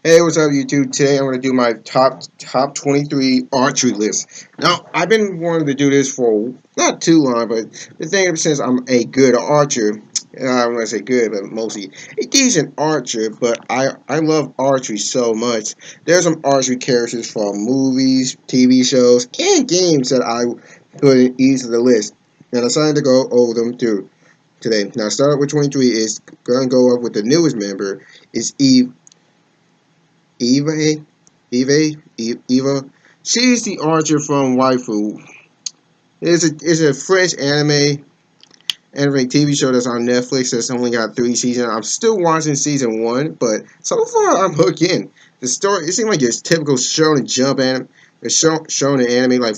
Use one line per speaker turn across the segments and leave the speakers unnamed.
Hey, what's up, YouTube? Today I'm going to do my top 23 archery list. Now, I've been wanting to do this for not too long, but the thing is, since I'm a good archer, I don't want to say good, but mostly a decent archer, but I love archery so much. There's some archery characters from movies, TV shows, and games that I put in each of the list. And I decided to go over them through today. Now, start up with 23 is going to go up with the newest member is Eva, Eva. She's the archer from Waifu. It's a French anime TV show that's on Netflix that's only got 3 seasons. I'm still watching season 1, but so far I'm hooked in. The story it seems like it's typical shonen jump anime. It's shonen anime like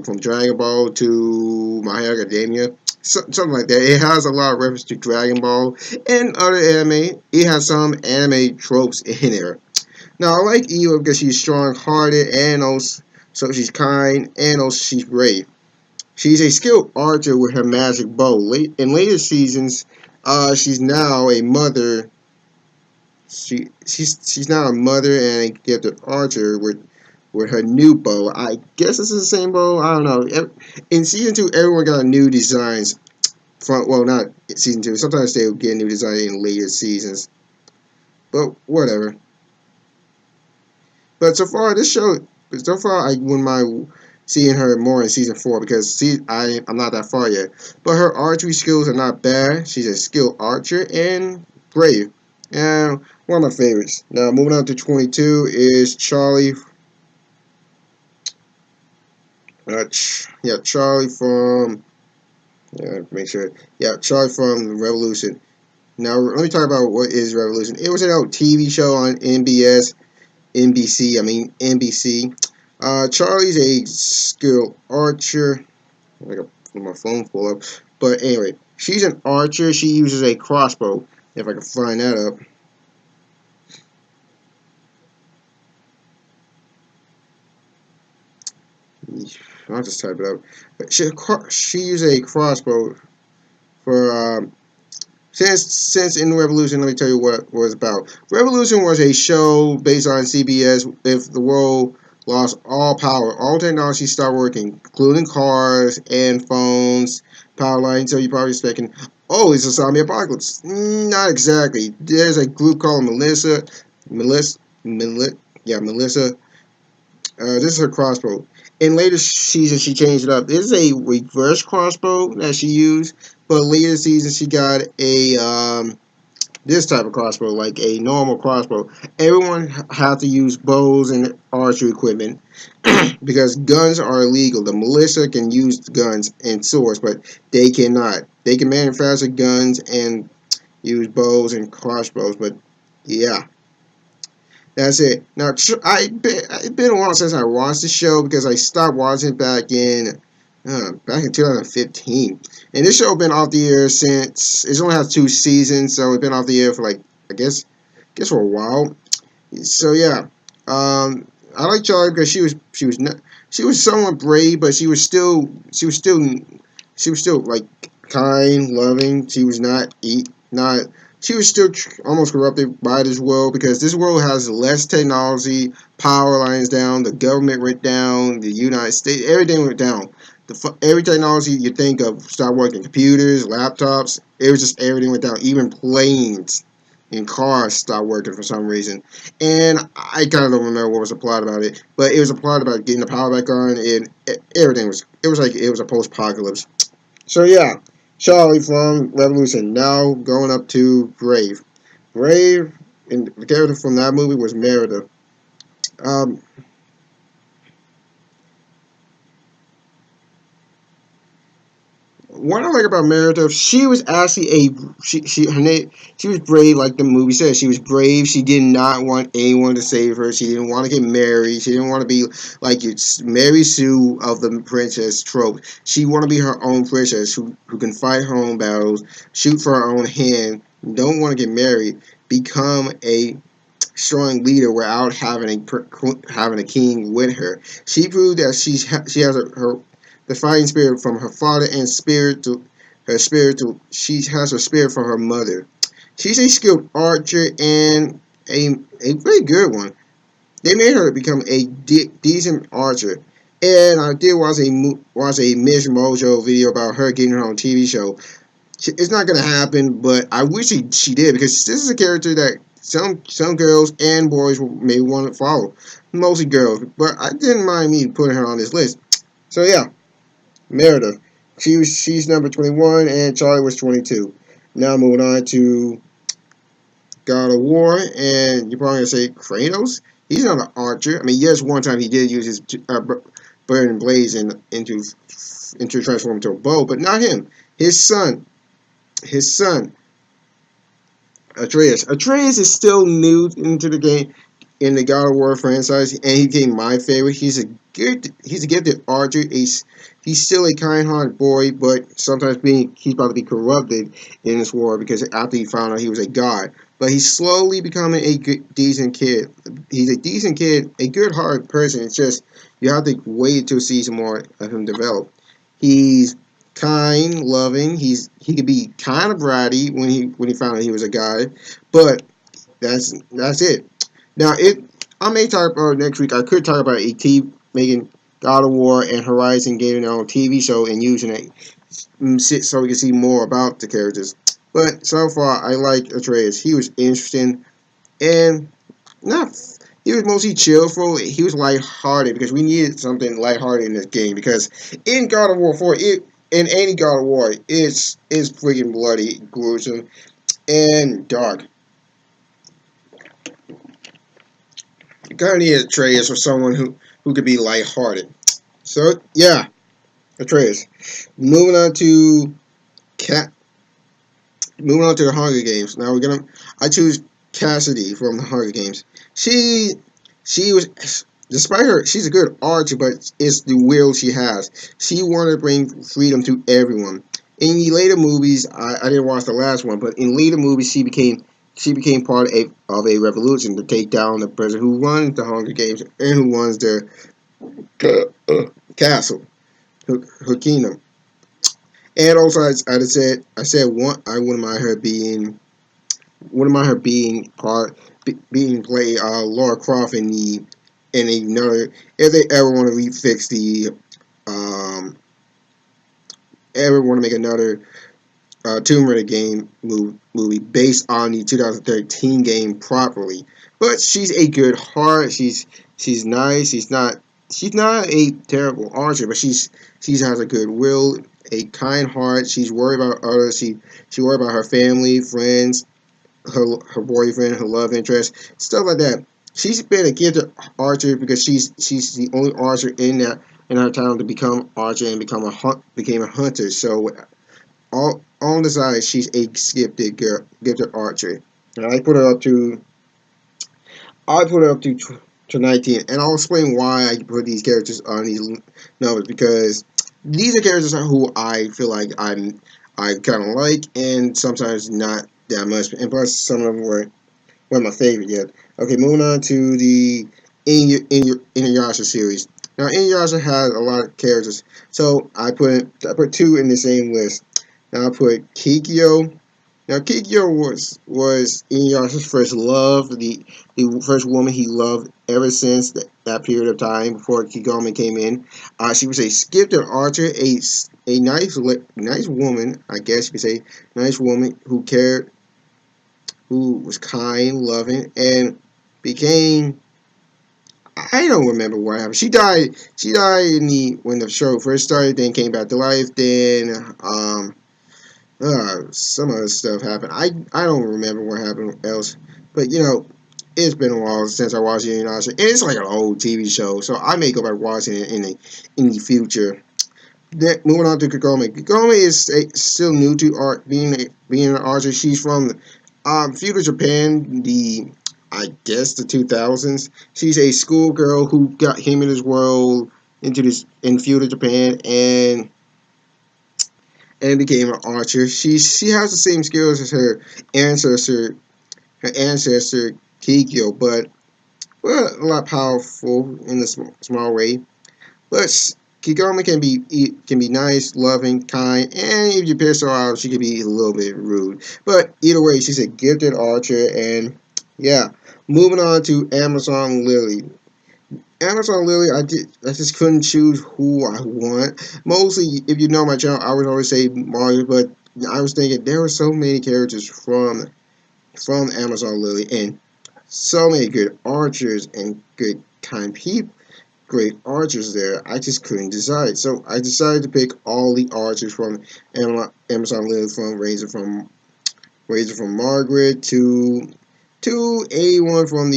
from Dragon Ball to My Hero Academia. Something like that. It has a lot of reference to Dragon Ball and other anime. It has some anime tropes in there. Now, I like Eva because she's strong-hearted and also so she's kind and also she's brave. She's a skilled archer with her magic bow. In later seasons, she's now a mother. She's now a mother and a gifted archer with her new bow. I guess it's the same bow. I don't know. In season 2, everyone got new designs. Not season 2. Sometimes they will get new designs in later seasons, but whatever. But so far I wouldn't mind seeing her more in season 4 because I'm not that far yet. But her archery skills are not bad. She's a skilled archer and brave. And one of my favorites. Now moving on to 22 is Charlie. Charlie from. Make sure. Yeah, Charlie from Revolution. Now let me talk about what is Revolution. It was an old TV show on NBC. Charlie's a skilled archer. I got my phone full up. But anyway, she's an archer. She uses a crossbow. If I can find that up. I'll just type it up. But she uses a crossbow for since in Revolution. Let me tell you what it was about. Revolution was a show based on CBS. If the world lost all power, all technology stopped working, including cars and phones, power lines. So you're probably expecting, oh, it's a zombie apocalypse. Not exactly. There's a group called Melissa. This is her crossbow. In later seasons, she changed it up. This is a reverse crossbow that she used, but later seasons she got a this type of crossbow, like a normal crossbow. Everyone had to use bows and archery equipment because guns are illegal. The militia can use guns and swords, but they cannot. They can manufacture guns and use bows and crossbows, but yeah. That's it. Now, it's been a while since I watched the show because I stopped watching it back in 2015. And this show been off the air since it's only has 2 seasons, so it's been off the air for like I guess for a while. So yeah, I like Charlie because she was somewhat brave, but she was still like kind, loving. She was not she was still almost corrupted by this world because this world has less technology, power lines down, the government went down, the United States, everything went down. Every technology you think of stopped working. Computers, laptops, it was just everything went down. Even planes and cars stopped working for some reason. And I kind of don't remember what was the plot about it, but it was a plot about getting the power back on, and everything was. It was like it was a post-apocalypse. So yeah, Charlie from Revolution. Now going up to Brave. Brave, and the character from that movie was Merida. Um, what I like about Meredith, she was actually she was brave, like the movie said. She was brave. She did not want anyone to save her. She didn't want to get married. She didn't want to be like it's Mary Sue of the princess trope. She wanted to be her own princess who can fight her own battles, shoot for her own hand, don't want to get married, become a strong leader without having a king with her. She proved that she has her the fighting spirit from her father and she has her spirit from her mother. She's a skilled archer and a very good one. They made her become a decent archer. And I did watch a Miss Mojo video about her getting her own TV show. It's not gonna happen, but I wish she did, because this is a character that some girls and boys may want to follow. Mostly girls, but I didn't mind me putting her on this list. So yeah, Merida. She's number 21, and Charlie was 22. Now moving on to God of War, and you're probably gonna say Kratos. He's not an archer. I mean, yes, one time he did use his burning blaze into transform into a bow, but not him. His son, Atreus. Atreus is still new into the game in the God of War franchise, and he became my favorite. He's a gifted archer. He's still a kind-hearted boy, but sometimes he's about to be corrupted in this war because after he found out he was a god. But he's slowly becoming a decent kid. He's a decent kid, a good-hearted person. It's just you have to wait to see some more of him develop. He's kind, loving. He could be kind of bratty when he found out he was a guy, but that's it. Now I may talk about next week. I could talk about making God of War and Horizon getting their own TV show and using it so we can see more about the characters. But so far, I like Atreus. He was interesting and not. He was mostly cheerful. He was lighthearted because we needed something lighthearted in this game. Because in God of War 4, in any God of War, it's freaking bloody, gruesome, and dark. You kind of need Atreus or someone who could be lighthearted. So yeah, Atreus. Moving on to Cat. Moving on to the Hunger Games. Now I choose Cassidy from the Hunger Games. She was, despite her, she's a good archer, but it's the will she has. She wanted to bring freedom to everyone. In the later movies, I didn't watch the last one, but in later movies, she became part of a revolution to take down the person who runs the Hunger Games and who runs their castle, her kingdom. And also, I said one. I wouldn't mind her being being played Laura Croft in another, if they ever want to refix the um ever want to make another Tomb Raider game movie based on the 2013 game properly. But she's a good heart. She's nice. She's not a terrible archer, but she has a good will, a kind heart. She's worried about others. She worried about her family, friends, her boyfriend, her love interest, stuff like that. She's been a gifted archer because she's the only archer in her town to become archer and became a hunter. So all on the side, she's a gifted girl, gifted archer. And I put her up to 19, and I'll explain why I put these characters on these numbers, because these are characters who I feel like I kind of like, and sometimes not that much. And plus, some of them weren't my favorite yet. Okay, moving on to the Inuyasha series. Now, Inuyasha has a lot of characters, so I put two in the same list. Now I put Kikyo. Now Kikyo was Inuyasha's first love, the first woman he loved ever since that period of time before Kigome came in. She was a gifted archer, a nice woman, I guess you could say, nice woman who cared, who was kind, loving, and became. I don't remember what happened. She died. She died when the show first started. Then came back to life. Then some other stuff happened. I don't remember what happened else. But it's been a while since I watched Inuyasha, and it's like an old TV show, so I may go back watching it in the future. Then moving on to Kagome. Kagome is still new to art, being an archer. She's from feudal Japan, I guess the 2000s. She's a schoolgirl who came in this world in feudal Japan and became an archer. She has the same skills as ancestor, her ancestor Kikyo, but a lot powerful in a small way. But Kigome can be nice, loving, kind, and if you piss her off, she can be a little bit rude. But either way, she's a gifted archer, and yeah. Moving on to Amazon Lily. Amazon Lily, I just couldn't choose who I want. Mostly, if you know my channel, I would always say Mario, but I was thinking there were so many characters from Amazon Lily, and so many good archers and good kind people, great archers there. I just couldn't decide, so I decided to pick all the archers from Amazon Lily, from Margaret to anyone from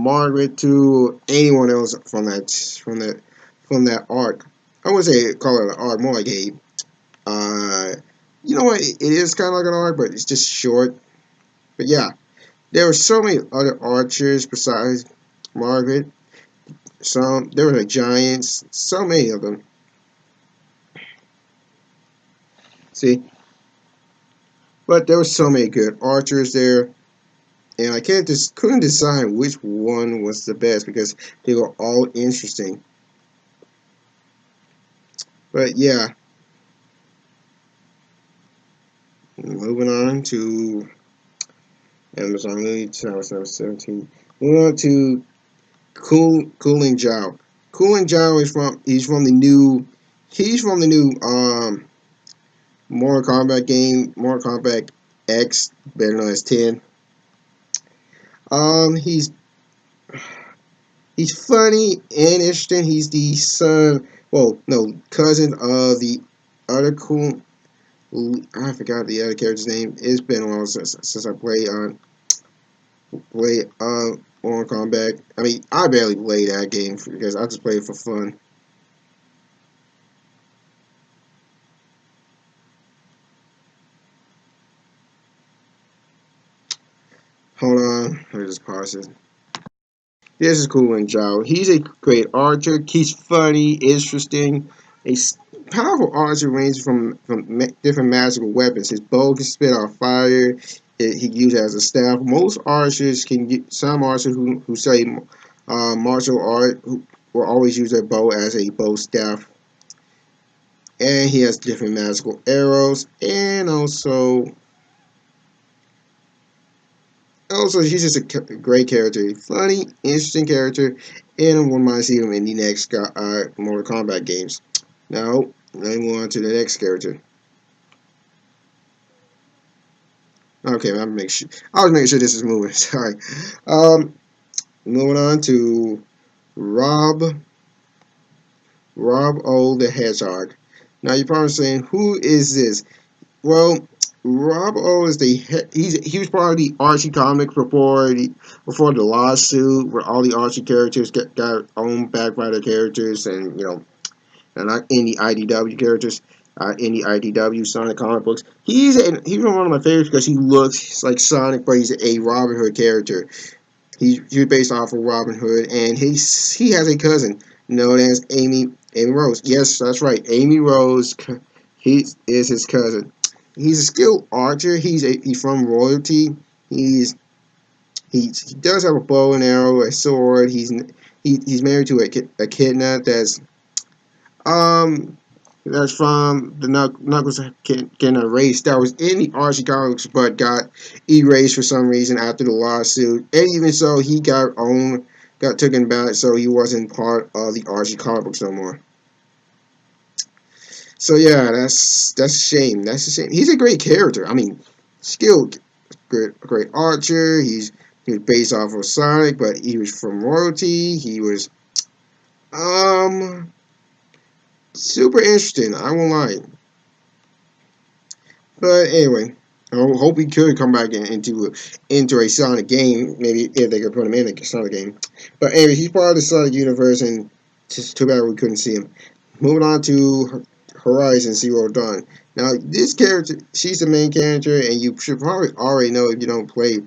Margaret to anyone else from that arc. I wouldn't say call it an arc, more like a uh, you know what? It is kind of like an arc, but it's just short. But yeah, there were so many other archers besides Margaret. There were the giants, so many of them. See, but there were so many good archers there, and I couldn't decide which one was the best because they were all interesting. But yeah, moving on to Amazon Lily 2017. Moving on to Cooling Jow. Cooling Jow is from the new Mortal Kombat game, Mortal Kombat X, better known as 10. He's funny and interesting. He's the cousin of the other cool. I forgot the other character's name. It's been a while since I played Mortal Kombat. I mean, I barely played that game because I just played it for fun. Hold on, let me just pause it. This is Cooling Jow. He's a great archer. He's funny, interesting. A powerful archer ranges from different magical weapons. His bow can spit off fire. He can use it as a staff. Most archers can get. Some archers who say martial art who will always use their bow as a bow staff. And he has different magical arrows. And also, he's just a great character, funny, interesting character, and I wouldn't mind to see him in the next Mortal Kombat games. Now, let me move on to the next character. Okay, I was making sure this is moving. Sorry. Um, Moving on to Rob Rob O the Hedgehog. Now you're probably saying, who is this? Well, Rob O is he was part of the Archie comics before the lawsuit where all the Archie characters got owned back by the characters, and and not any IDW characters, any IDW Sonic comic books. He's one of my favorites because he looks like Sonic, but he's a Robin Hood character. He's based off of Robin Hood, and he has a cousin known as Amy Rose. Yes, that's right, Amy Rose. He is his cousin. He's a skilled archer. He's from royalty. He does have a bow and arrow, a sword. He's married to a kidnap um that's from the Knuckles getting erased. That was in the Archie comics, but got erased for some reason after the lawsuit. And even so, he got taken back, so he wasn't part of the Archie comic books no more. So yeah, that's a shame. That's a shame. He's a great character. I mean, skilled, great archer. He was based off of Sonic, but he was from royalty. He was um super interesting. I won't lie. But anyway, I hope he could come back into a Sonic game. Maybe if they could put him in a Sonic game. But anyway, he's part of the Sonic universe, and just too bad we couldn't see him. Moving on to Horizon Zero Dawn. Now, this character, she's the main character, and you should probably already know if you don't play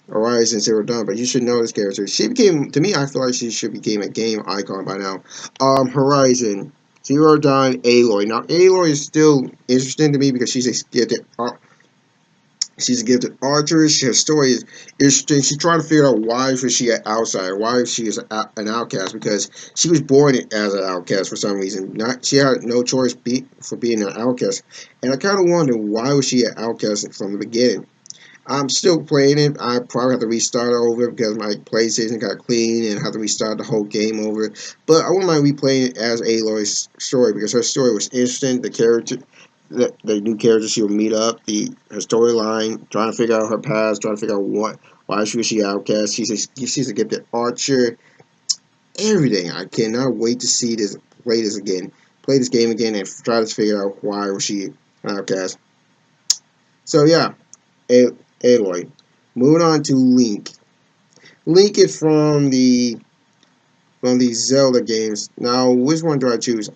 Horizon Zero Dawn, but you should know this character. To me, I feel like she should become a game icon by now. Horizon Zero Dawn Aloy. Now, Aloy is still interesting to me because she's a gifted archer. Her story is interesting. She's trying to figure out why was she an outsider, why she is an outcast, because she was born as an outcast for some reason. She had no choice for being an outcast, and I kind of wonder why was she an outcast from the beginning. I'm still playing it. I probably have to restart over because my PlayStation got clean and have to restart the whole game over. But I wouldn't mind replaying it as Aloy's story because her story was interesting. The character, the new character she would meet up, her storyline, trying to figure out her past, trying to figure out why she outcast. She's a gifted archer. Everything. I cannot wait to see this, play this game again, and try to figure out why was she outcast. So yeah. Aloy. Moving on to Link. Link is from the Zelda games. Now, which one do I choose?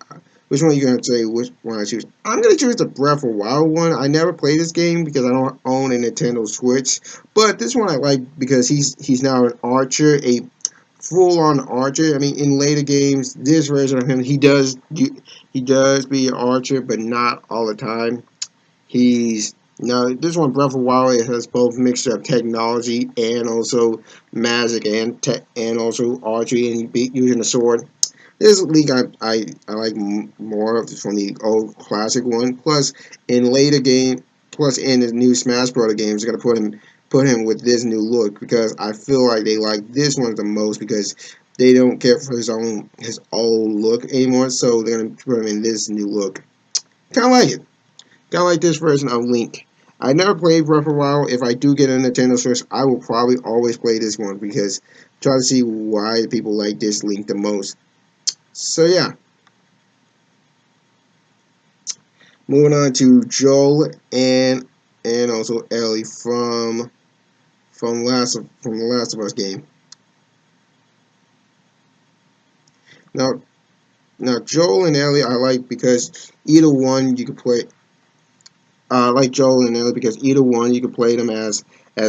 Which one are you gonna say? Which one I choose? I'm gonna choose the Breath of Wild one. I never played this game because I don't own a Nintendo Switch. But this one I like because he's now an archer, a full-on archer. I mean, in later games, this version of him, he does be an archer, but not all the time. He's Now this one, Breath of the Wild, it has both mixture of technology and also magic and also archery and using the sword. This league I like more of from the old classic one. Plus in the new Smash Bros. Games, they're gonna put him with this new look because I feel like they like this one the most because they don't care for his old look anymore. So they're gonna put him in this new look. Kind of like it. Kind of like this version of Link. I never played Breath of the Wild. If I do get a Nintendo Switch, I will probably always play this one because try to see why people like this Link the most. So yeah, moving on to Joel and also Ellie from the Last of Us game. Now Joel and Ellie I like because either one you can play. Like Joel and Ellie because either one you could play them as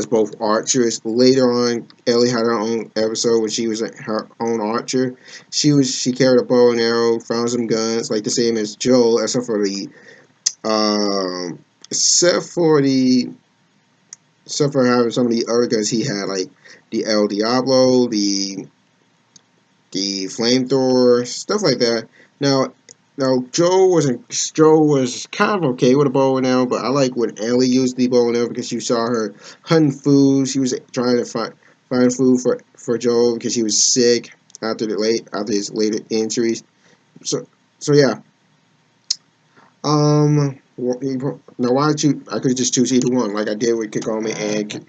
both archers. Later on, Ellie had her own episode when she was her own archer. She carried a bow and arrow, found some guns, like the same as Joel, um, except for the except for having some of the other guns he had, like the El Diablo, the flamethrower, stuff like that. Now, Joe was kind of okay with a bow and arrow, but I like when Ellie used the bow and arrow because you saw her hunting food. She was trying to find food for Joe because he was sick after his later injuries. So so yeah. Now why choose? I could just choose either one, like I did with Kagome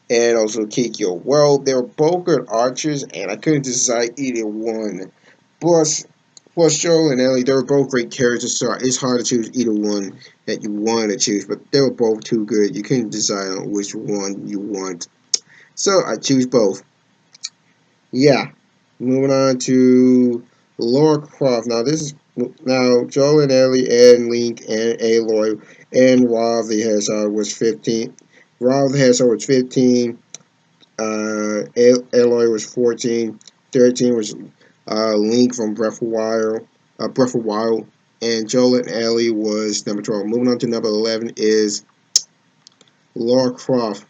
and also Kikyo. Well, they were both good archers, and I couldn't decide either one. Plus, plus Joel and Ellie, they were both great characters, so it's hard to choose either one that you wanted to choose. But they were both too good. You couldn't decide on which one you want. So I choose both. Yeah. Moving on to Lara Croft. Now Joel and Ellie and Link and Aloy and Rob the Hedgehog was 15. Rob the Hedgehog was 15. Aloy was 14. 13 was Link from Breath of Wild, and Joel and Ellie was number 12. Moving on to number 11 is Lara Croft.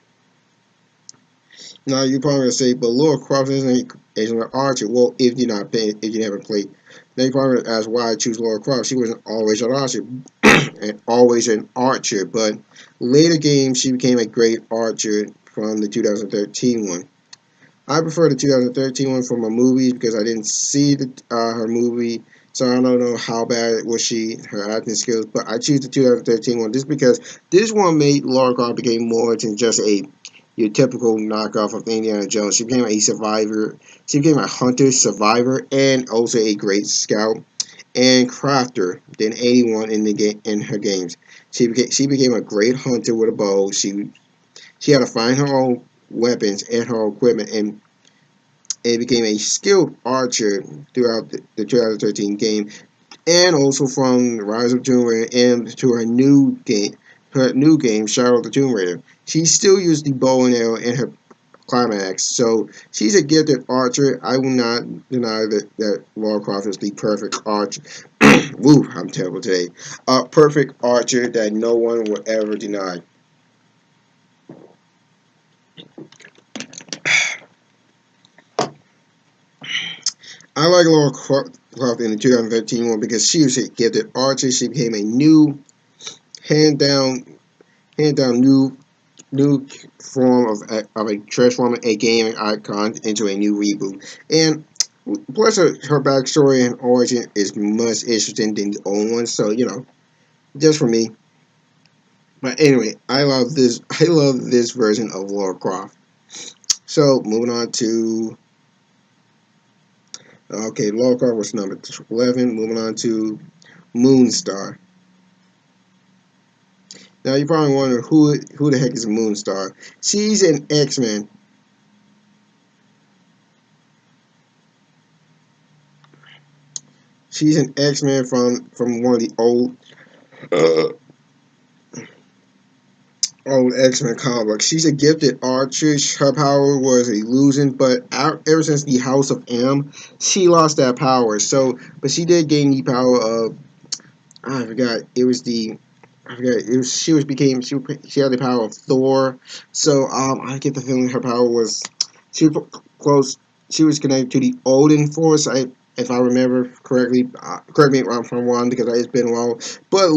Now you're probably gonna say, but Lara Croft isn't an archer. Well, if you haven't played, then you probably ask why I choose Lara Croft. She wasn't always an archer, and always an archer, but later games she became a great archer from the 2013 one. I prefer the 2013 one from her movies because I didn't see her movie, so I don't know how bad was her acting skills. But I choose the 2013 one just because this one made Lara Croft became more than just your typical knockoff of Indiana Jones. She became a survivor. She became a hunter, survivor, and also a great scout and crafter than anyone in her games. She became a great hunter with a bow. She had to find her own weapons and her equipment and became a skilled archer throughout the 2013 game and also from Rise of Tomb Raider and to her new game, Shadow of the Tomb Raider. She still used the bow and arrow in her climax, so she's a gifted archer. I will not deny that Lara Croft is the perfect archer. Woo, I'm terrible today. A perfect archer that no one will ever deny. I like Lara Croft in the 2013 one because she was a gifted archer. She became a new hand down new new form of a transforming a gaming icon into a new reboot. And plus, her backstory and origin is much interesting than the old one. So just for me. But anyway, I love this. I love this version of Lara Croft. So moving on to Lara Croft was number 11. Moving on to Moonstar. Now you probably wonder who the heck is Moonstar. She's an X-Men. She's an X-Men from one of the uh, old X-Men comic books. She's a gifted archer. Her power was illusion, but ever since the House of M, she lost that power. So, but she did gain the power of I forgot. It was the I forgot. It was she had the power of Thor. So I get the feeling her power was she was close. She was connected to the Odin Force. If I remember correctly, correct me if I'm wrong because it's been a while. But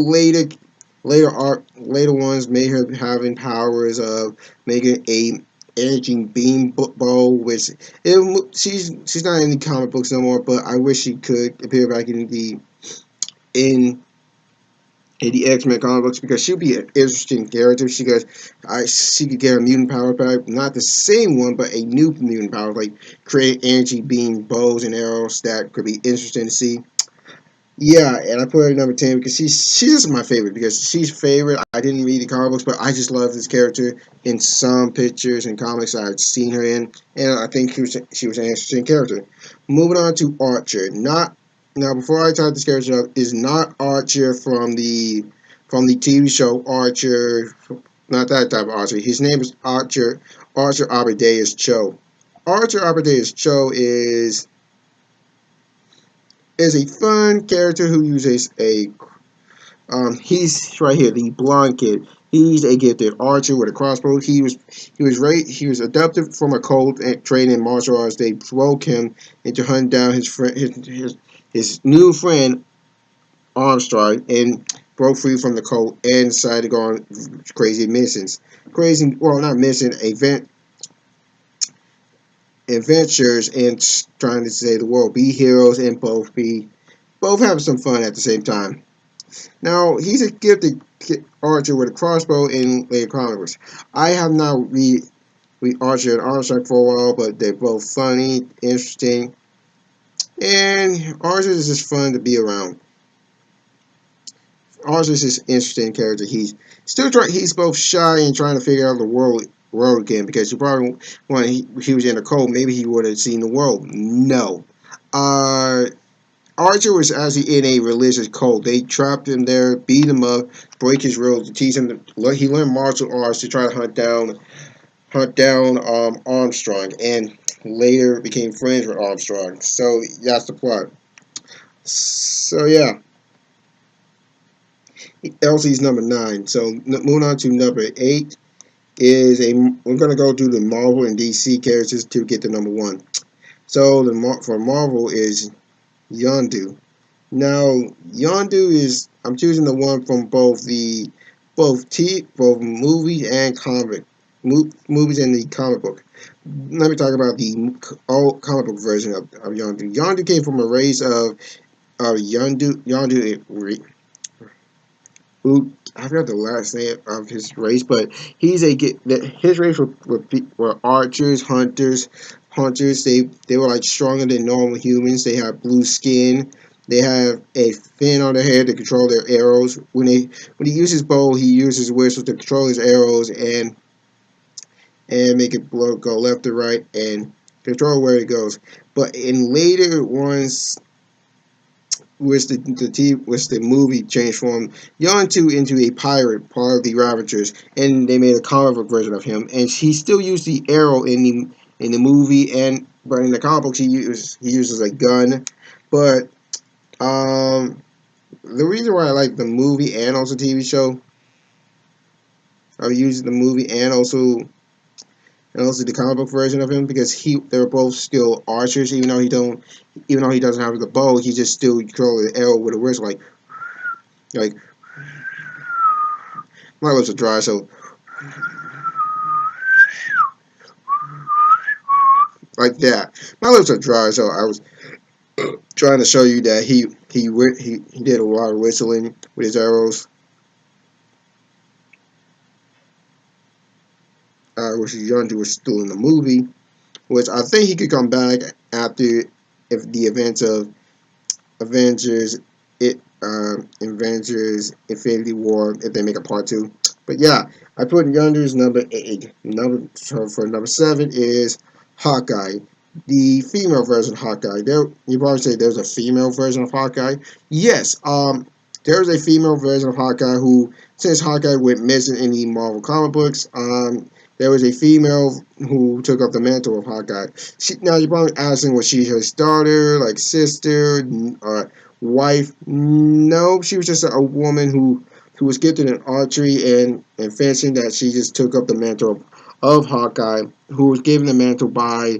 later ones made her having powers of making a energy beam bow, which she's not in the comic books no more. But I wish she could appear back in the X Men comic books because she'd be an interesting character. She could get a mutant power back, not the same one, but a new mutant power, like create energy beam bows and arrows that could be interesting to see. Yeah, and I put her at number 10 because she's just my favorite because she's favorite. I didn't read the comic books, but I just love this character in some pictures and comics I've seen her in, and I think she was an interesting character. Moving on to Archer, not now before I talk this character up, is not Archer from the TV show Archer, not that type of Archer. His name is Archer Amadeus Cho. Archer Amadeus Cho is a fun character who uses a he's right here, the blonde kid. He's a gifted archer with a crossbow. He was adopted from a cult and trained in martial arts. They broke him into hunting down his new friend Armstrong and broke free from the cult and decided to go on crazy missions. Crazy, well, not mission, adventures and trying to save the world. Be heroes and both have some fun at the same time. Now, he's a gifted archer with a crossbow in later comics. I have not read Archer and Armstrong for a while, but they're both funny, interesting, and Archer is just fun to be around. Archer is just an interesting character. He's both shy and trying to figure out the world again because you probably when he was in a cult, maybe he would have seen the world. No. Uh, Archer was actually in a religious cult. They trapped him there, beat him up, break his rules, to teach him. He learned martial arts to try to hunt down Armstrong, and later became friends with Armstrong. So that's the plot. So yeah, Elsie's number 9. So moving on to number 8 is a. We're gonna go through the Marvel and DC characters to get to number 1. So for Marvel is Yondu. Now, Yondu is I'm choosing the one from both movies and movies and the comic book. Let me talk about the old comic book version of Yondu. Yondu came from a race of Yondu who I forgot the last name of his race, but his race were archers, hunters. They were like stronger than normal humans. They have blue skin. They have a fin on their head to control their arrows. When he uses his bow, he uses whistle to control his arrows and make it go left or right and control where it goes. But in later ones, which the movie transformed Yondu into a pirate, part of the Ravagers, and they made a comic book version of him. And he still used the arrow in the movie, but in the comic books he uses a gun. But the reason why I like the movie and also TV show, I using the movie and also the comic book version of him because they're both still archers, even though he doesn't have the bow, he just still control the arrow with a whistle, like my lips are dry, so like that. My lips are dry, so I was trying to show you that he did a lot of whistling with his arrows, which Yondu was still in the movie, which I think he could come back after if the events of Avengers, Avengers Infinity War, if they make a part two. But yeah, I put Yondu's number 8. For number 7 is Hawkeye, the female version of Hawkeye. There, you probably say there's a female version of Hawkeye. Yes, there's a female version of Hawkeye who, since Hawkeye went missing in the Marvel comic books, there was a female who took up the mantle of Hawkeye. Now you're probably asking, was she his daughter, like sister, or wife? No, she was just a woman who was gifted in archery and fencing, that she just took up the mantle of Hawkeye, who was given the mantle by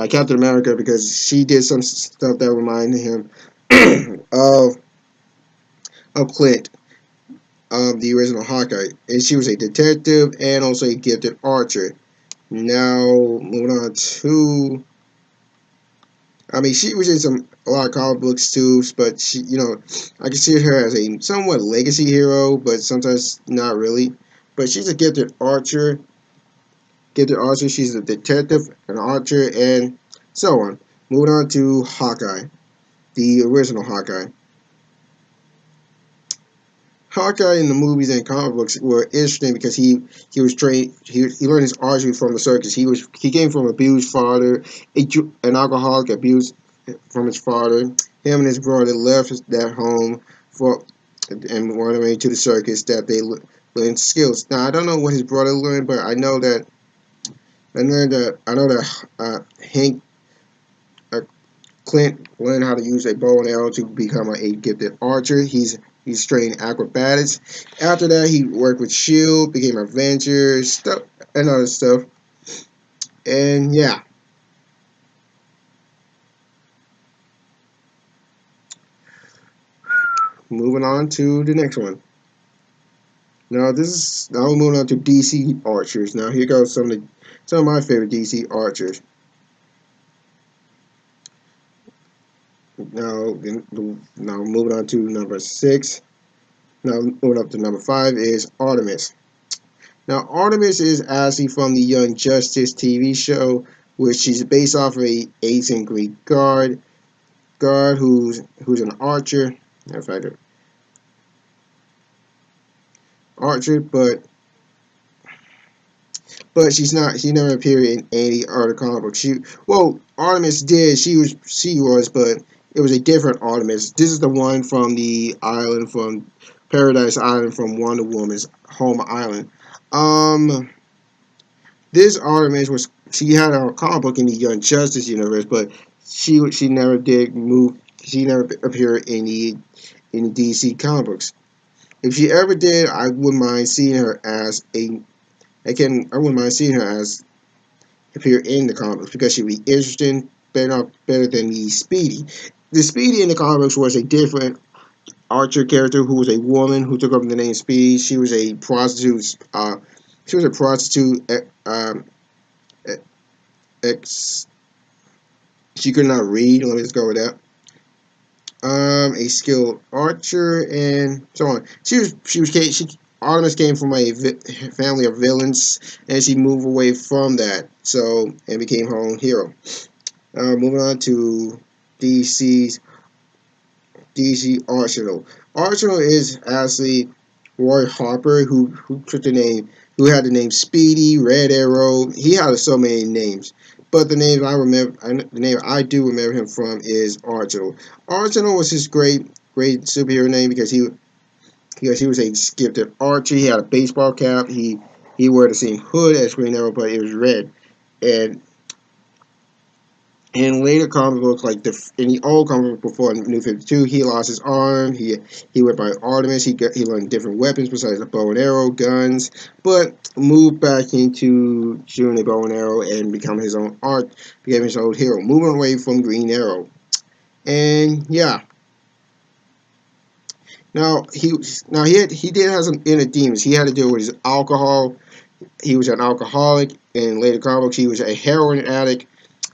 Captain America because she did some stuff that reminded him of Clint, the original Hawkeye, and she was a detective and also a gifted archer. Now moving on to, I mean, she was in a lot of comic books too, but she, I consider her as a somewhat legacy hero, but sometimes not really. But she's a gifted archer. Gifted archer. She's a detective, an archer, and so on. Moving on to Hawkeye, the original Hawkeye. Hawkeye in the movies and comic books were interesting because he was trained, he learned his archery from the circus. He came from an abused father, an alcoholic, abused from his father. Him and his brother left their home for and went away to the circus that they learned skills. Now I don't know what his brother learned, but I know that Hank Clint learned how to use a bow and arrow to become a gifted archer. He's trained acrobatics. After that, he worked with Shield, became Avengers, stuff and other stuff. And yeah, moving on to the next one. Now we're moving on to DC archers. Now here goes some of my favorite DC archers. Now moving on to number 6. Now moving up to number 5 is Artemis. Now Artemis is actually from the Young Justice TV show, which she's based off of a ancient Greek guard who's an archer. In fact, archer, but she's not. She never appeared in any other comic book. Artemis did. She was, but it was a different Artemis. This is the one from the island, from Paradise Island, from Wonder Woman's home island. This Artemis was. She had a comic book in the Young Justice universe, but she never did move. She never appeared in the DC comic books. If she ever did, I wouldn't mind seeing her as a. I wouldn't mind seeing her as appear in the comics because she'd be interesting, better than the Speedy. The Speedy in the comics was a different Archer character who was a woman who took up the name Speedy. She was a prostitute. She was a prostitute. Ex. She could not read. Let me just go with that. A skilled archer and so on. Artemis came from a family of villains, and she moved away from that, and became her own hero. Moving on to DC Arsenal. Arsenal is actually Roy Harper, who who had the name Speedy, Red Arrow. He had so many names, but the name I do remember him from is Arsenal. Arsenal was his great superhero name because he was a gifted archer. He had a baseball cap. He wore the same hood as Green Arrow, but it was red. And in later comic books, like in the old comic book before New 52, he lost his arm. He went by Artemis. He learned different weapons besides the bow and arrow, guns, but moved back into shooting a bow and arrow and became his own hero, moving away from Green Arrow. And yeah. Now he did have some inner demons. He had to deal with his alcohol. He was an alcoholic. In later comics, he was a heroin addict.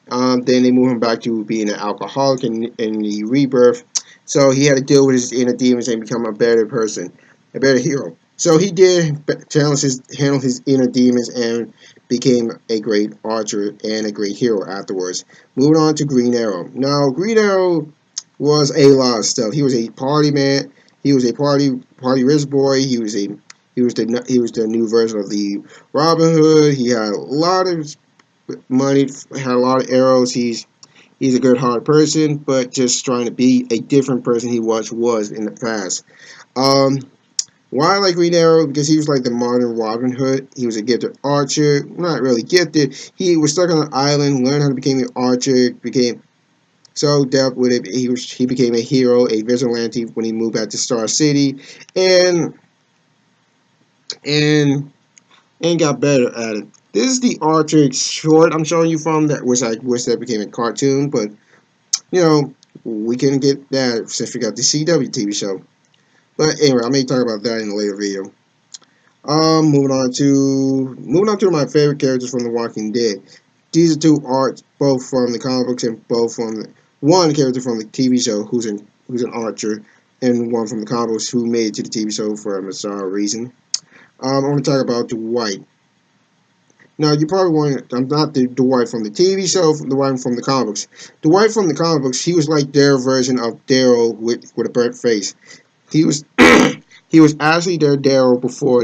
Then they moved him back to being an alcoholic in the rebirth. So he had to deal with his inner demons and become a better person, a better hero. So he did handle his inner demons and became a great archer and a great hero afterwards. Moving on to Green Arrow. Now, Green Arrow was a lot of stuff. He was a party man. He was a party rich boy. He was the new version of the Robin Hood. He had a lot of money, had a lot of arrows. He's a good-hearted person, but just trying to be a different person he was in the past. Um, why I like Green Arrow? Because he was like the modern Robin Hood. He was a gifted archer, not really gifted. He was stuck on an island, learned how to become an archer, became so dealt with it. He became a hero, a vigilante when he moved back to Star City, and and and got better at it. This is the Archer short I'm showing you from that, which I wish that became a cartoon, but you know we couldn't get that since we got the CW TV show. But anyway, I may talk about that in a later video. Moving on to my favorite characters from The Walking Dead. These are two arts, both from the comic books and both from one character from the TV show who's an archer, and one from the comic books who made it to the TV show for a bizarre reason. I'm going to talk about Dwight. Now, you probably want I'm not the Dwight from the TV show, the Dwight from the comic books. Dwight from the comic books, he was like their version of Daryl with a burnt face. He was he was actually their Daryl before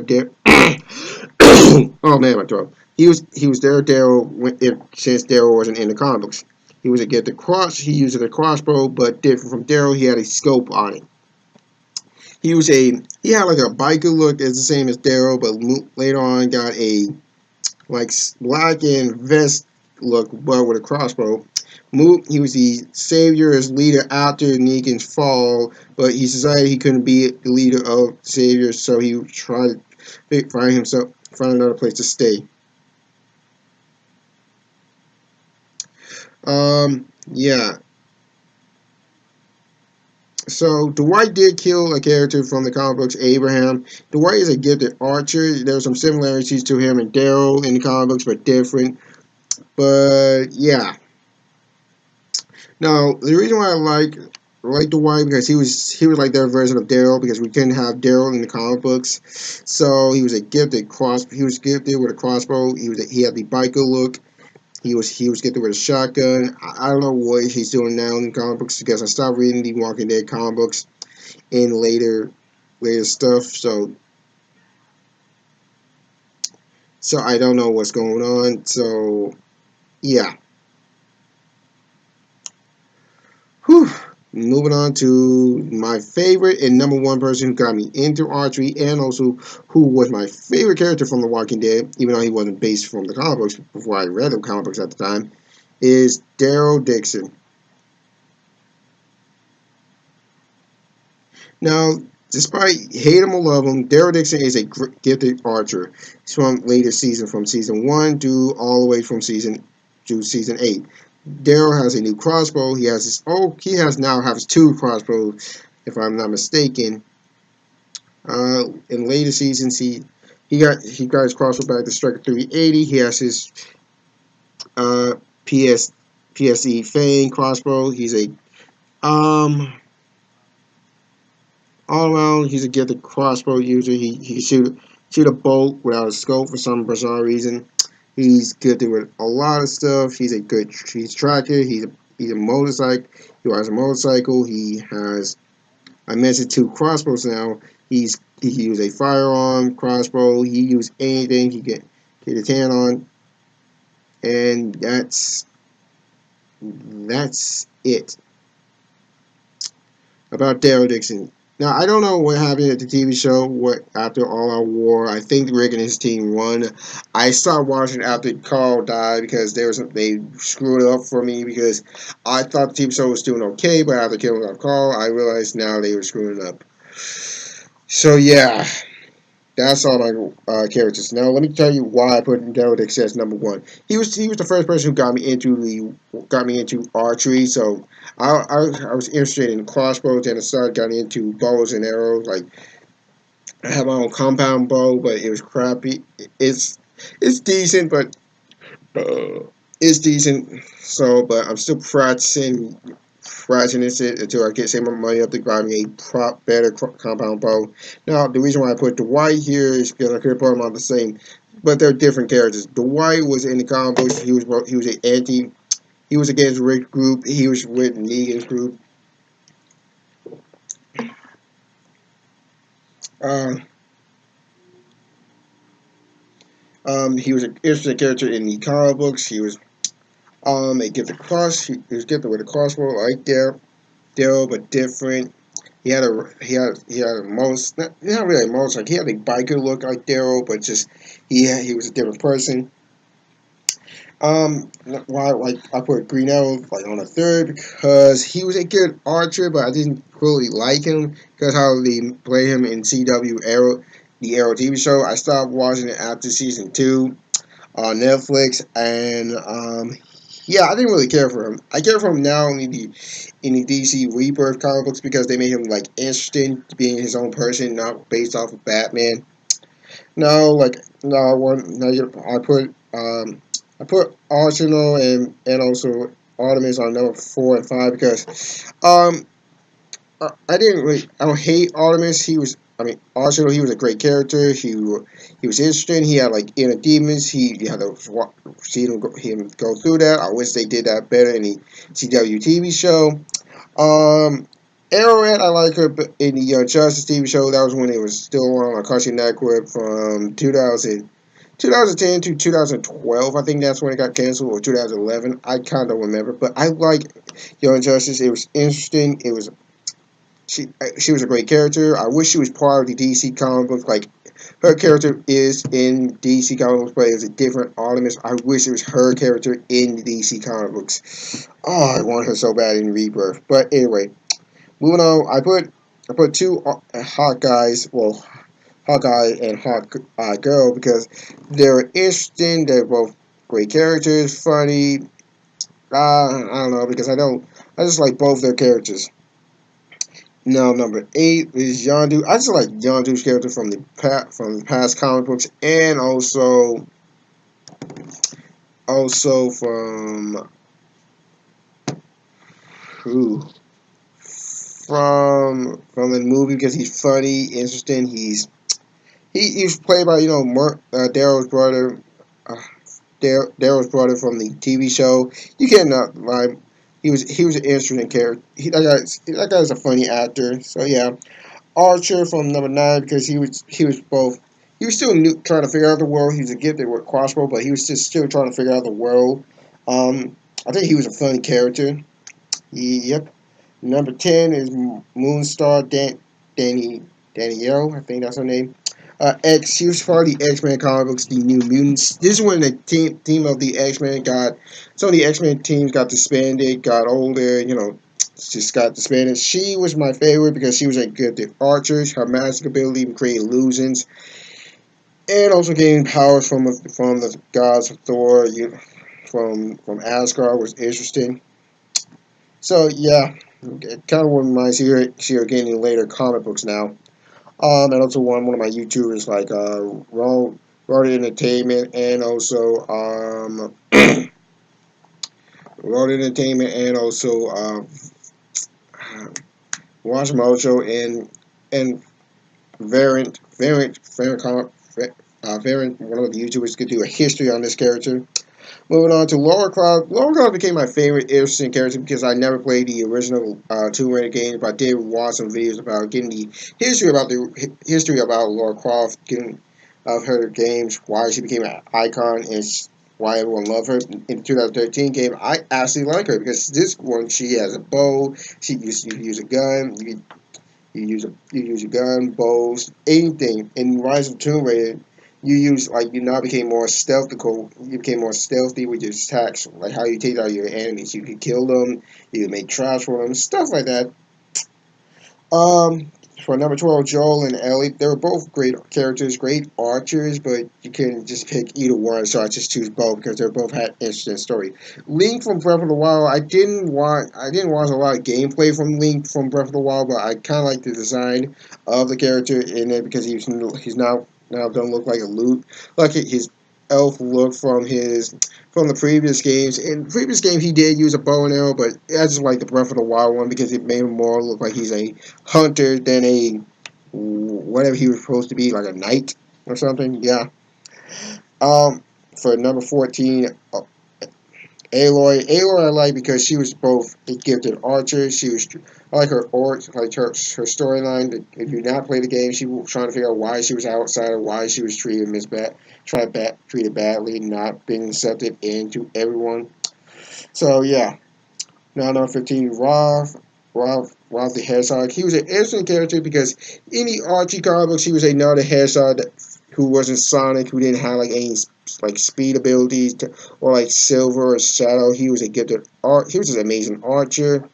oh man, my throat. He was their Daryl since Daryl wasn't in the comic books. He was a get the cross. He used a crossbow, but different from Daryl, he had a scope on it. He had like a biker look, as the same as Daryl, but later on got a like black and vest look, but with a crossbow. He was the savior as leader after Negan's fall, but he decided he couldn't be the leader of savior, so he tried to find another place to stay. Yeah. So Dwight did kill a character from the comic books, Abraham. Dwight is a gifted archer. There's some similarities to him and Daryl in the comic books, but different. But yeah. Now the reason why I like Dwight because he was like their version of Daryl because we couldn't have Daryl in the comic books. So he was gifted with a crossbow. He had the biker look. He was gifted with a shotgun. I don't know what he's doing now in the comic books because I stopped reading the Walking Dead comic books in later stuff. So I don't know what's going on. So yeah. Whew. Moving on to my favorite and number one person who got me into archery and also who was my favorite character from The Walking Dead, even though he wasn't based from the comic books before I read the comic books at the time, is Daryl Dixon. Now, despite hate him or love him, Daryl Dixon is a gifted archer. He's from later season, from season 1 to all the way from season 8. Daryl has a new crossbow. He has now has two crossbows, if I'm not mistaken. In later seasons, he got his crossbow back to Striker 380. He has his PS PSE Fang crossbow. He's a all around. He's a gifted crossbow user. He can shoot a bolt without a scope for some bizarre reason. He's gifted with a lot of stuff. He's tracker. He's a motorcycle. He rides a motorcycle. He has, I mentioned, two crossbows now. He use a firearm crossbow. He use anything he get his hand on, and that's it about Daryl Dixon. Now I don't know what happened at the TV show. What after All Out War, I think Rick and his team won. I stopped watching after Carl died because they screwed it up for me because I thought the TV show was doing okay, but after killing off Carl, I realized now they were screwing it up. So yeah, that's all my characters. Now let me tell you why I put Daryl Dixon as number one. He was the first person who got me into archery. So I was interested in crossbows and I started getting into bows and arrows. Like I have my own compound bow, but it was crappy. It's decent, but It's decent. So, but I'm still practicing this until I get save my money up to buy me a better compound bow. Now, the reason why I put Dwight here is because I could put them on the same, but they're different characters. Dwight was in the comic books. He was an anti. He was against Rick's group. He was with Negan's group. Um, he was an interesting character in the comic books. He was a gifted he was gifted with a crossbow like Daryl, but different. He had a most not really a most like he had a biker look like Daryl, but just he was a different person. Why like I put Green Arrow like on a third because he was a good archer, but I didn't really like him because how they play him in CW Arrow, the Arrow TV show. I stopped watching it after season 2 on Netflix, and yeah, I didn't really care for him. I care for him now in the DC Rebirth comic books because they made him like interesting, being his own person, not based off of Batman. No, like no one. No, I put Arsenal and also Artemis on number 4 and 5 because I didn't really I don't hate Artemis. I mean Arsenal. He was a great character. He was interesting. He had like inner demons. You had to see him go through that. I wish they did that better in the CW TV show. Um, Arrowhead, I like her in the Justice TV show. That was when it was still on Cartoon Network from 2010 to 2012. I think that's when it got canceled, or 2011. I kind of remember, but I like Young Justice. It was interesting. It was she was a great character. I wish she was part of the DC comic books. Like her character is in DC comic books, but it was a different Artemis. I wish it was her character in the DC comic books. Oh, I want her so bad in Rebirth. But anyway, moving on. I put two hot guys. Well, Hawkeye and Hawk Girl because they're interesting. They're both great characters, funny. I don't know because I just like both their characters. Now number 8 is Yondu. I just like Yondu's character from the past comic books and also from who from the movie because he's funny, interesting. He's played by Daryl's brother. Uh, Daryl's brother from the TV show. You cannot lie. He was an interesting character. That guy's a funny actor. So yeah, Archer from number 9 because he was both. He was still trying to figure out the world. He was a gifted with crossbow, but he was just still trying to figure out the world. I think he was a funny character. Yep. Number 10 is Moonstar Danielle. I think that's her name. She was part of the X-Men comic books, the New Mutants. This is when the team of the X-Men some of the X-Men teams got disbanded, got older, just got disbanded. She was my favorite because she was a good archer. Her magic ability would create illusions, and also gaining powers from the gods of Thor, from Asgard was interesting. So yeah, it kind of reminds you of getting later comic books now. And also one of my YouTubers like Road Entertainment and also Road Entertainment and also Watch Mojo and Variant, one of the YouTubers could do a history on this character. Moving on to Laura Croft. Laura Croft became my favorite interesting character because I never played the original Tomb Raider games, but I did watch some videos about getting the history about Laura Croft, getting of her games, why she became an icon, and why everyone loved her. In the 2013 game, I actually like her because this one she has a bow. You use a gun. You use a gun, bows, anything. In Rise of Tomb Raider, you now became more stealthical. You became more stealthy with your attacks, like how you take out your enemies. You could kill them, you could make traps for them, stuff like that. Um, for number 12, Joel and Ellie, they were both great characters, great archers, but you couldn't just pick either one, so I just choose both because they both had interesting story. Link from Breath of the Wild, I didn't watch a lot of gameplay from Link from Breath of the Wild, but I kind of like the design of the character in it because he's now don't look like a loot, like his elf look from the previous games. In the previous game, he did use a bow and arrow, but I just like the Breath of the Wild one because it made him more look like he's a hunter than a whatever he was supposed to be, like a knight or something. Yeah. For number 14, Aloy. Aloy I like because she was both a gifted archer. I like her storyline. If you not play the game, she was trying to figure out why she was outside or why she was treated badly, not being accepted into everyone. So yeah. Now number 15, Roth the Hedgehog. He was an interesting character because in the Archie comic books, he was another hedgehog who wasn't Sonic, who didn't have like any like speed abilities or like Silver or Shadow. He was a gifted art. He was an amazing archer.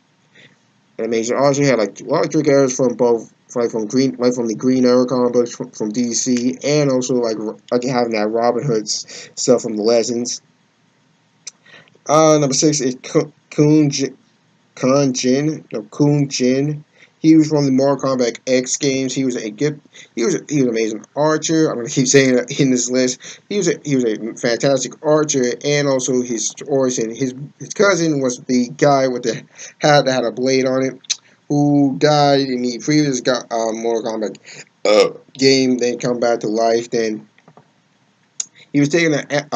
An amazing archer. He had like a lot of trick arrows from both. Like from the Green Arrow comic books from DC, and also like having that Robin Hood stuff from the Legends. Number 6 is Kun Jin. He was from the Mortal Kombat X games. He was a good. He was an amazing archer. I'm gonna keep saying it in this list. He was a fantastic archer, and also his origin. His cousin was the guy with the hat that had a blade on it, who died in the previous Mortal Kombat game. Then come back to life. Then he was taking an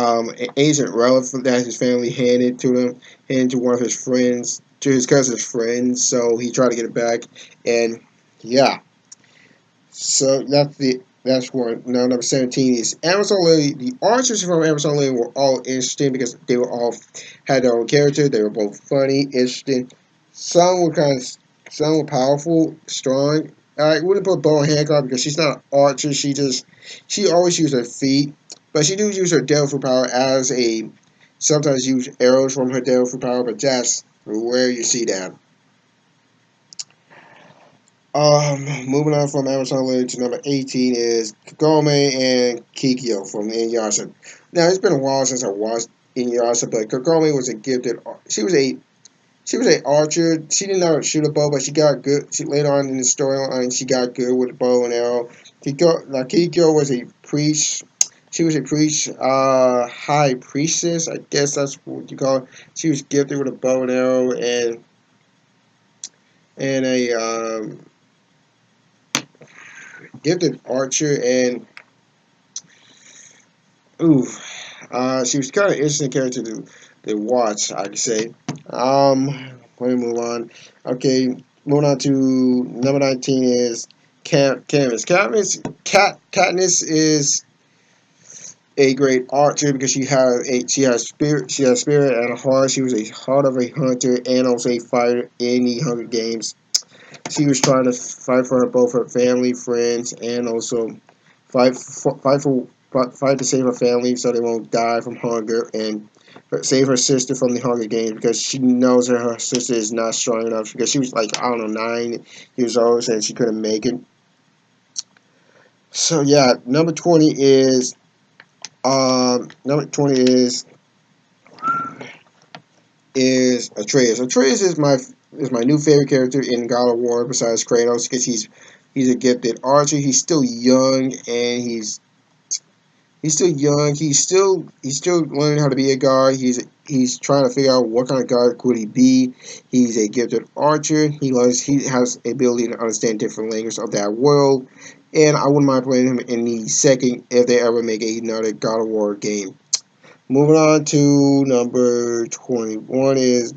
ancient relic that his family handed to one of his friends, to his cousin's friends. So he tried to get it back, and yeah. So that's one. Now number 17 is Amazon Lily. The archers from Amazon Lily were all interesting because they were all had their own character. They were both funny, interesting. Some were some were powerful, strong. I wouldn't put Boa Hancock because she's not an archer. She always uses her feet, but she do use her devil power as a sometimes use arrows from her devil power. But that's where you see that. Moving on from Amazon Lily to number 18 is Kagome and Kikyo from Inuyasha. Now it's been a while since I watched Inuyasha, but Kagome was a gifted. She was a archer. She didn't know how to shoot a bow, but she got good. She later on in the storyline, she got good with the bow and arrow. Kikyo was a priest. She was a priest, high priestess. I guess that's what you call it. She was gifted with a bow and arrow and a gifted archer and ooh, she was kind of interesting character to watch. I could say. Let me move on. Okay, moving on to number 19 is Katniss. Katniss is a great archer because she has spirit. She has spirit and a heart. She was a heart of a hunter and also a fighter in the Hunger Games. She was trying to fight for both her family, friends, and also fight to save her family so they won't die from hunger and save her sister from the Hunger Games because she knows her sister is not strong enough because she was like I don't know 9 years old and she couldn't make it. So yeah, number 20 is Atreus. Atreus is my new favorite character in God of War besides Kratos because he's a gifted archer. He's still young and he's still young. He's still learning how to be a god. He's trying to figure out what kind of god could he be. He's a gifted archer. He has the ability to understand different languages of that world. And I wouldn't mind playing him in the second if they ever make another God of War game. Moving on to number 21 is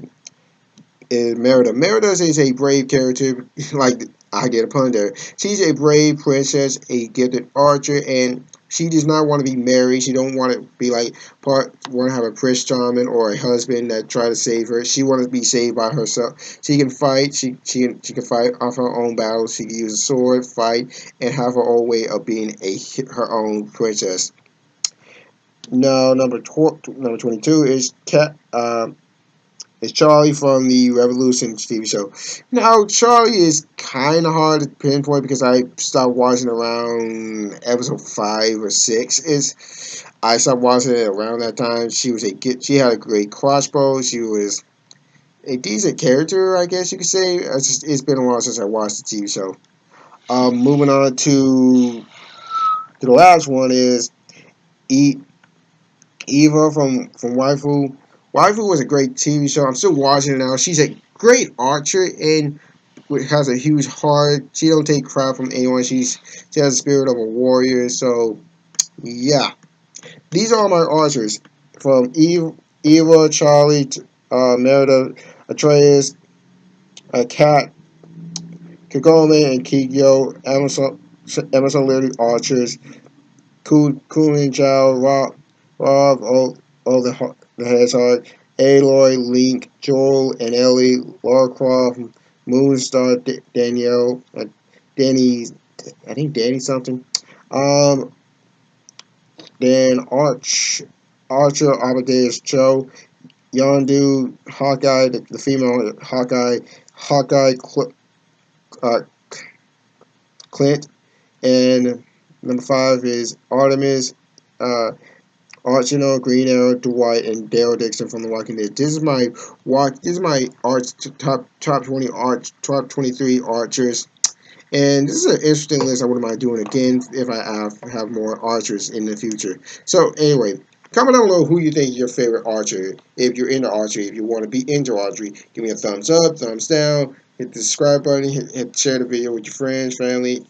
Merida. Merida is a brave character, like I get a pun there. She's a brave princess, a gifted archer, and she does not want to be married. She don't want to be like want to have a Prince Charming or a husband that try to save her. She wants to be saved by herself. She can fight. She can fight off her own battles. She can use a sword, fight, and have her own way of being her own princess. No, number 22 is Cat. It's Charlie from the Revolution TV show. Now, Charlie is kind of hard to pinpoint because I stopped watching around episode 5 or 6. I stopped watching it around that time. She had a great crossbow. She was a decent character, I guess you could say. It's been a while since I watched the TV show. Moving on to the last one is E Eva from Waifu. Waifu was a great TV show. I'm still watching it now. She's a great archer and has a huge heart. She don't take crap from anyone. She has the spirit of a warrior. So yeah, these are my archers from Eva, Charlie, Merida, Atreus, Kat, Kagome, and Kikyo. Emerson Lily archers. Kunin Chao, Rob, the Hedgehog, Aloy, Link, Joel, and Ellie, Lara Croft, Moonstar, Danielle, Danny, I think Danny something. Um, then Archer, Amadeus Cho, Yondu, Hawkeye, the female Hawkeye, uh, Clint, and number 5 is Artemis, uh, Arsenal, Green Arrow, Dwight, and Daryl Dixon from The Walking Dead. This is my top 20 top 23 archers, and this is an interesting list. I wouldn't mind doing again if I have more archers in the future. So anyway, comment down below who you think is your favorite archer. If you're into archery, if you want to be into archery, give me a thumbs up, thumbs down, hit the subscribe button, share the video with your friends, family,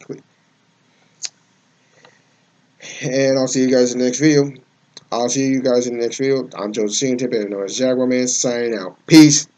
and I'll see you guys in the next video. I'm Joseph Singleton, better known as Jaguar Man, signing out. Peace.